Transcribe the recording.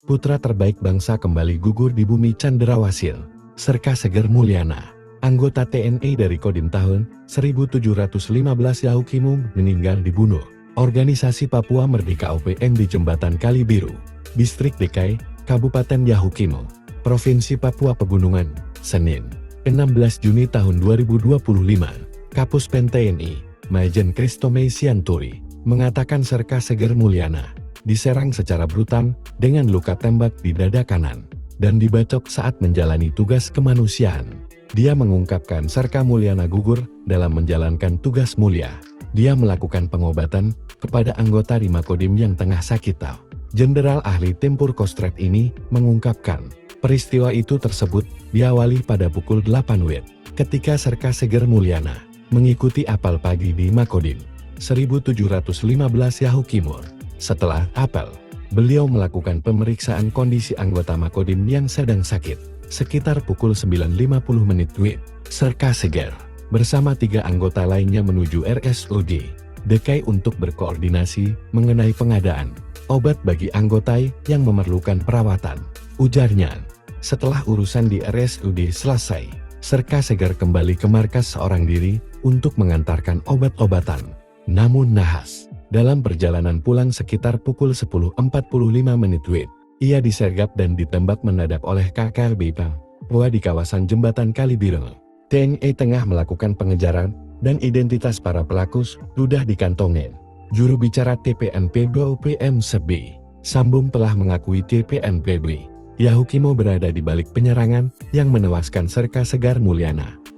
Putra terbaik bangsa kembali gugur di bumi Cendrawasih. Serka Seger Mulyana, anggota TNI dari Kodim tahun 1715 Yahukimo meninggal dibunuh. Organisasi Papua Merdeka OPM di Jembatan Kali Biru, Distrik DKI, Kabupaten Yahukimo, Provinsi Papua Pegunungan, Senin, 16 Juni tahun 2025. Kapus Pen TNI, Majen Christomei Sianturi, mengatakan Serka Seger Mulyana diserang secara brutal dengan luka tembak di dada kanan dan dibacok saat menjalani tugas kemanusiaan. Dia mengungkapkan Serka Mulyana gugur dalam menjalankan tugas mulia. Dia melakukan pengobatan kepada anggota di Makodim yang tengah sakit. Jenderal Ahli Tempur Kostrat ini mengungkapkan peristiwa itu tersebut diawali pada pukul 8 WIB ketika Serka Seger Mulyana mengikuti apel pagi di Makodim 1715 Yahukimo. Setelah apel, beliau melakukan pemeriksaan kondisi anggota Makodim yang sedang sakit. Sekitar pukul 9.50 WIB, Serka Seger bersama 3 anggota lainnya menuju RSUD DKI untuk berkoordinasi mengenai pengadaan obat bagi anggota yang memerlukan perawatan. Ujarnya, setelah urusan di RSUD selesai, Serka Seger kembali ke markas seorang diri untuk mengantarkan obat-obatan. Namun nahas, dalam perjalanan pulang sekitar pukul 10.45 WIB, ia disergap dan ditembak mendadak oleh KKB Papua di kawasan Jembatan Kali Biru. TNI tengah melakukan pengejaran dan identitas para pelaku sudah dikantongin. Juru bicara TPNPB OPM Sebi Sambung telah mengakui TPNPB Yahukimo berada di balik penyerangan yang menewaskan Serka Seger Mulyana.